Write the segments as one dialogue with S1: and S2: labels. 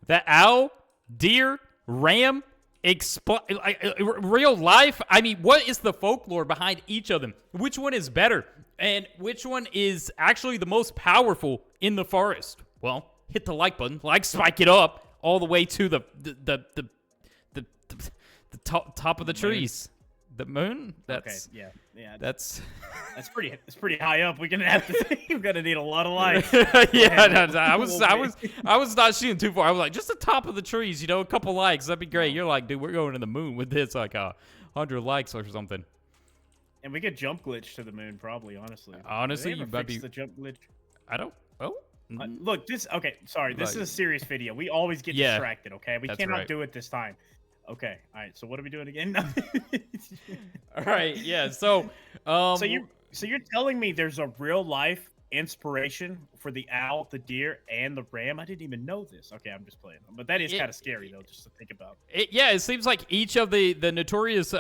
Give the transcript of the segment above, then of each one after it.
S1: The owl, deer, ram, real life. I mean, what is the folklore behind each of them? Which one is better? And which one is actually the most powerful in the forest? Well, hit the like button, spike it up all the way to the top of the trees. The moon? That's
S2: okay. Yeah.
S1: That's
S2: That's pretty. It's pretty high up. We're gonna have to. We're gonna need a lot of lights.
S1: yeah. No, I was not shooting too far. I was like, just the top of the trees, a couple likes, that'd be great. You're like, dude, we're going to the moon with this, like 100 likes or something.
S2: And we could jump glitch to the moon, probably. Honestly.
S1: Honestly,
S2: you might be the jump glitch.
S1: I don't. Oh.
S2: Look, this. Okay, sorry. This is a serious video. We always get distracted. Okay, we cannot do it this time. Okay. All right. So what are we doing again?
S1: All right. Yeah. So.
S2: So you're telling me there's a real life inspiration for the owl, the deer, and the ram? I didn't even know this. Okay, I'm just playing. But that is kind of scary though, just to think about.
S1: It seems like each of the notorious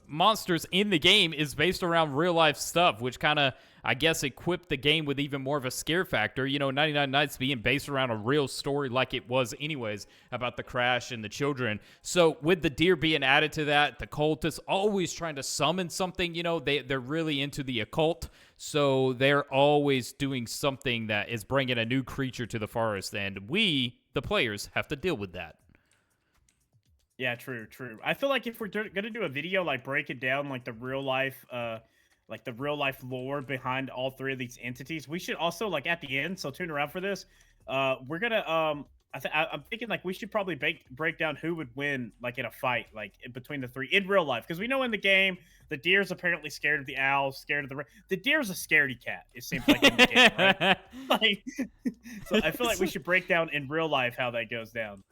S1: monsters in the game is based around real life stuff, which kind of, I guess, equipped the game with even more of a scare factor. 99 Nights being based around a real story like it was anyways about the crash and the children. So with the deer being added to that, the cultists always trying to summon something, they're really into the occult. So they're always doing something that is bringing a new creature to the forest. And we, the players, have to deal with that.
S2: Yeah, true. I feel like if we're going to do a video, like break it down, like the real life lore behind all three of these entities, we should also, like, at the end, so tune around for this, we're gonna I'm thinking like we should probably break down who would win, like, in a fight, like between the three in real life, because we know in the game the deer's apparently scared of the owl, scared of the deer's a scaredy cat, it seems like, in the game, right? Like, so I feel like we should break down in real life how that goes down.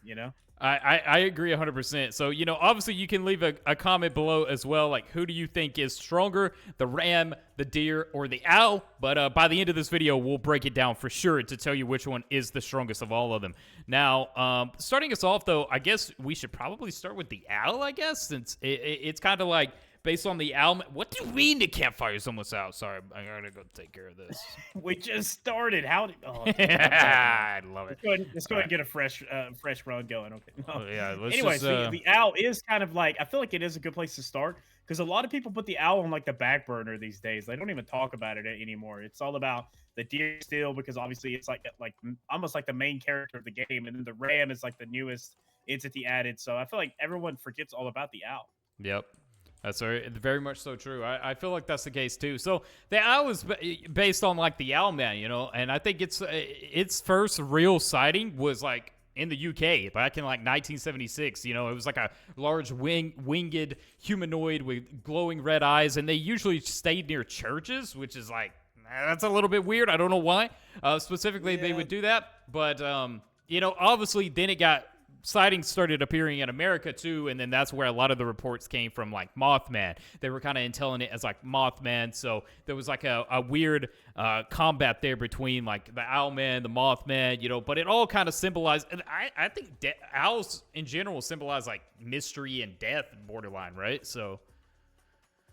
S1: I agree 100%. So, obviously you can leave a comment below as well. Like, who do you think is stronger, the ram, the deer, or the owl? But by the end of this video, we'll break it down for sure to tell you which one is the strongest of all of them. Now, starting us off, though, I guess we should probably start with the owl, I guess, since it's kind of like based on the owl. What do you mean the campfire's almost out? Sorry, I gotta go take care of this.
S2: We just started. How did? Oh,
S1: I love it.
S2: Let's go ahead and get a fresh run going. Okay.
S1: Oh, yeah.
S2: Anyways, the owl is kind of like, I feel like it is a good place to start, because a lot of people put the owl on like the back burner these days. They don't even talk about it anymore. It's all about the deer still, because obviously it's like almost like the main character of the game, and then the ram is like the newest entity added. So I feel like everyone forgets all about the owl.
S1: Yep. That's very much so true. I feel like that's the case too. So the owl is based on like the Owlman, and I think its first real sighting was like in the UK back in like 1976. It was like a large winged humanoid with glowing red eyes, and they usually stayed near churches, which is like, that's a little bit weird. I don't know why specifically they would do that, but obviously then it got. Sightings started appearing in America too, and then that's where a lot of the reports came from, like Mothman. They were kind of intelling it as like Mothman, so there was like a weird combat there between like the Owlman, the Mothman, but it all kind of symbolized, and I think owls in general symbolize like mystery and death, borderline, right? So,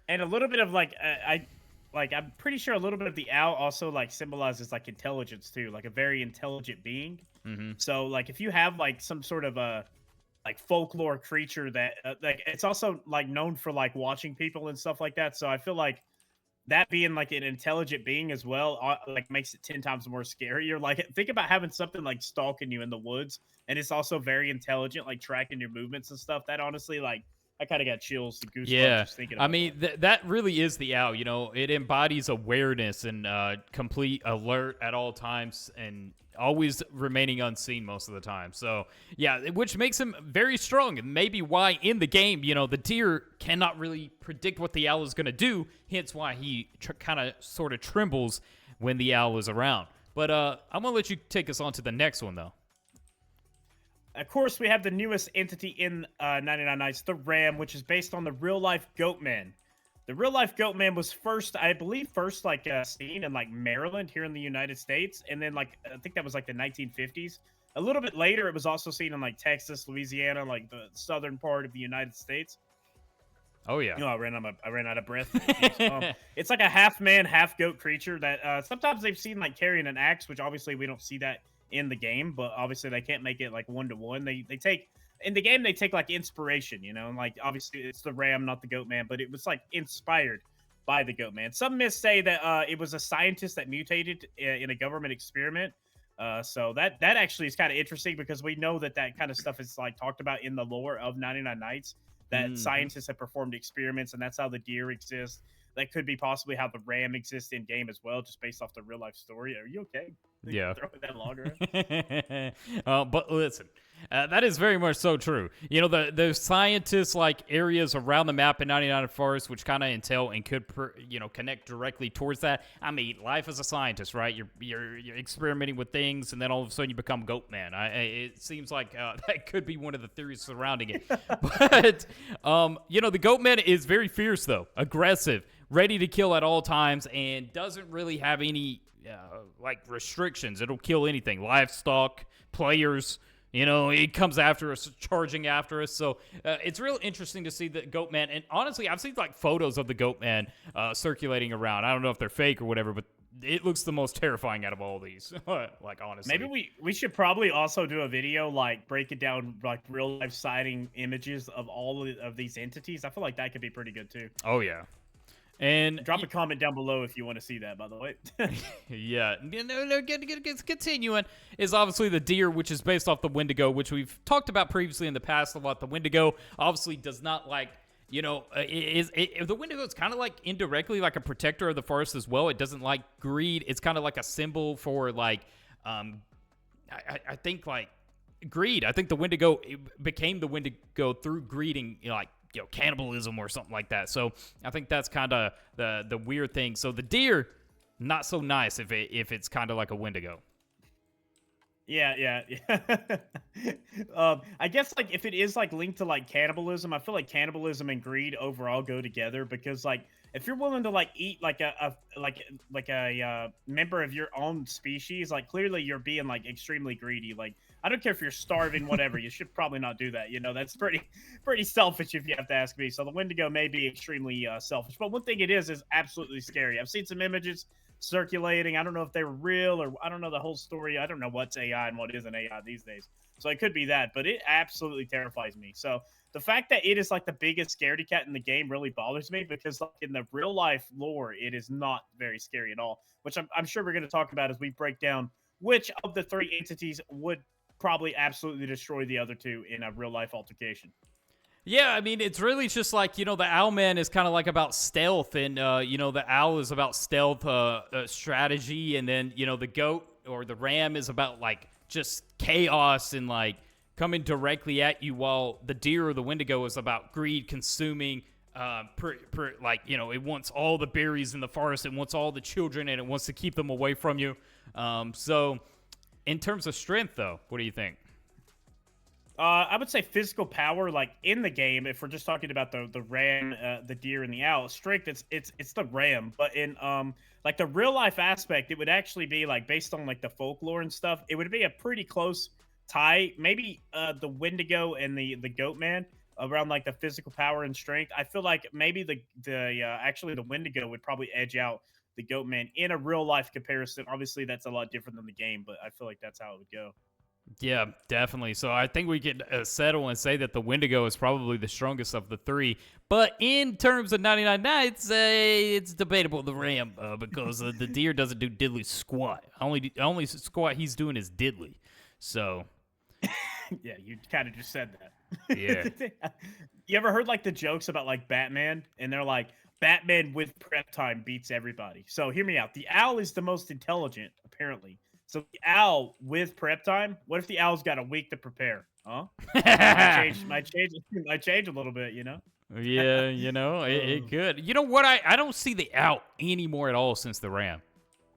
S2: and a little bit of I'm pretty sure a little bit of the owl also like symbolizes like intelligence too, like a very intelligent being.
S1: Mm-hmm.
S2: So like if you have like some sort of a like folklore creature that like it's also like known for like watching people and stuff like that. So I feel like that being like an intelligent being as well, like makes it 10 times more scarier. Like think about having something like stalking you in the woods, and it's also very intelligent, like tracking your movements and stuff. That honestly, like, I kind of got chills and goosebumps just thinking about
S1: I mean, that really is the owl. It embodies awareness and complete alert at all times, and always remaining unseen most of the time. So, yeah, which makes him very strong, and maybe why in the game, the deer cannot really predict what the owl is going to do, hence why he kind of sort of trembles when the owl is around. But I'm going to let you take us on to the next one, though.
S2: Of course, we have the newest entity in 99 Nights, the Ram, which is based on the real-life Goatman. The real-life Goatman was I believe, seen in, like, Maryland here in the United States. And then, like, I think that was, like, the 1950s. A little bit later, it was also seen in, like, Texas, Louisiana, like, the southern part of the United States.
S1: Oh, yeah.
S2: I ran out of breath. It's like a half-man, half-goat creature that sometimes they've seen, like, carrying an axe, which obviously we don't see that in the game, but obviously they can't make it like 1-to-1. They take in the game they take like inspiration, and like obviously it's the ram, not the goat man, but it was like inspired by the goat man. Some myths say that it was a scientist that mutated in a government experiment. So that actually is kind of interesting because we know that kind of stuff is like talked about in the lore of 99 Nights, that scientists have performed experiments, and that's how the deer exists. That could be possibly how the ram exists in game as well, just based off the real life story. Are you okay?
S1: Yeah.
S2: Throwing that log around?
S1: But listen, that is very much so true. The scientists like areas around the map in 99 Forest, which kind of entail and could connect directly towards that. I mean, life as a scientist, right? You're experimenting with things, and then all of a sudden you become Goat Man. It seems like that could be one of the theories surrounding it. But the Goat Man is very fierce, though, aggressive, ready to kill at all times, and doesn't really have any like restrictions. It'll kill anything, livestock, players. It comes after us, charging after us. So it's real interesting to see the Goat Man. And honestly, I've seen like photos of the Goat Man circulating around. I don't know if they're fake or whatever, but it looks the most terrifying out of all these. Like, honestly,
S2: maybe we should probably also do a video, like break it down, like real life sighting images of all of these entities. I feel like that could be pretty good too.
S1: Oh yeah. And
S2: drop a comment down below if you want to see that, by the way.
S1: Yeah. Continuing is obviously the deer, which is based off the wendigo, which we've talked about previously in the past a lot. The wendigo obviously does not like, the wendigo is kind of like indirectly like a protector of the forest as well. It doesn't like greed. It's kind of like a symbol for like, I think like greed. I think the wendigo became the wendigo through greeting, like, cannibalism or something like that. So I think that's kind of the weird thing. So the deer, not so nice if it's kind of like a wendigo.
S2: Yeah. I guess like if it is like linked to like cannibalism, I feel like cannibalism and greed overall go together, because like if you're willing to like eat like a member of your own species, like clearly you're being like extremely greedy. Like I don't care if you're starving, whatever, you should probably not do that. That's pretty selfish if you have to ask me. So the wendigo may be extremely selfish, but one thing it is absolutely scary. I've seen some images circulating. I don't know if they were real, or I don't know the whole story. I don't know what's AI and what isn't AI these days. So it could be that, but it absolutely terrifies me. So the fact that it is like the biggest scaredy cat in the game really bothers me, because like in the real life lore, it is not very scary at all, which I'm sure we're going to talk about as we break down which of the three entities would probably absolutely destroy the other two in a real life altercation.
S1: Yeah, I mean, it's really just like, the Owlman is kind of like about stealth, and, the owl is about stealth strategy, and then, the goat or the ram is about, like, just chaos and, like, coming directly at you, while the deer or the wendigo is about greed, consuming, it wants all the berries in the forest, it wants all the children, and it wants to keep them away from you. So, in terms of strength, though, what do you think?
S2: I would say physical power, like in the game, if we're just talking about the ram, the deer, and the owl, strength, it's the ram. But in like the real life aspect, it would actually be like based on like the folklore and stuff. It would be a pretty close tie. Maybe the wendigo and the goat man around like the physical power and strength. I feel like maybe actually the wendigo would probably edge out the goat man in a real life comparison. Obviously, that's a lot different than the game, but I feel like that's how it would go.
S1: Yeah, definitely. So I think we could settle and say that the wendigo is probably the strongest of the three. But in terms of 99 Nights, it's debatable, the ram, because the deer doesn't do diddly squat. Only squat he's doing is diddly. So
S2: yeah, you kind of just said that.
S1: Yeah.
S2: You ever heard like the jokes about like Batman, and they're like, Batman with prep time beats everybody. So hear me out. The owl is the most intelligent, apparently. So the owl with prep time. What if the owl's got a week to prepare? Huh? might change a little bit,
S1: Yeah, it could. You know what? I don't see the owl anymore at all since the ram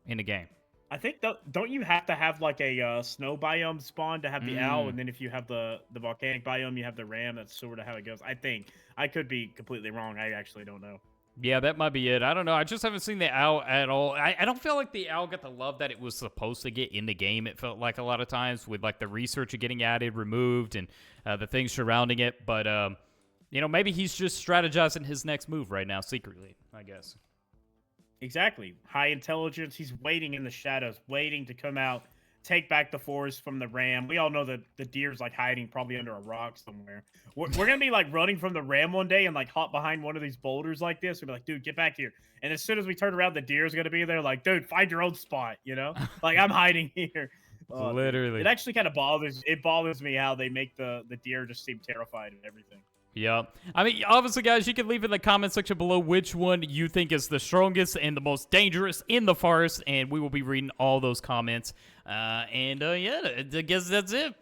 S1: in the game.
S2: I think don't you have to have like a snow biome spawn to have the owl, and then if you have the volcanic biome, you have the ram. That's sort of how it goes. I think. I could be completely wrong. I actually don't know.
S1: Yeah, that might be it. I don't know. I just haven't seen the owl at all. I don't feel like the owl got the love that it was supposed to get in the game. It felt like a lot of times with like the research getting added, removed, and the things surrounding it. But, maybe he's just strategizing his next move right now secretly, I guess.
S2: Exactly. High intelligence. He's waiting in the shadows, waiting to come out take back the forest from the ram. We all know that the deer's like hiding probably under a rock somewhere. We're gonna be like running from the ram one day and like hop behind one of these boulders like this. We'll be like, dude, get back here. And as soon as we turn around, the deer's gonna be there. Like, dude, find your own spot. You know, like I'm hiding here. Oh, dude.
S1: Literally.
S2: It actually kind of bothers me how they make the deer just seem terrified and everything.
S1: Yeah. I mean, obviously, guys, you can leave in the comment section below which one you think is the strongest and the most dangerous in the forest, and we will be reading all those comments. Yeah, I guess that's it.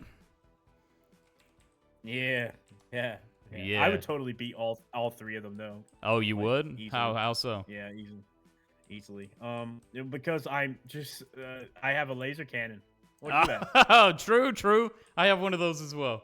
S2: Yeah. I would totally beat all three of them though.
S1: Oh, you
S2: Like,
S1: would?
S2: easily.
S1: How so?
S2: Yeah, easily. Because I'm just I have a laser cannon. What do you have?
S1: Oh, true. I have one of those as well.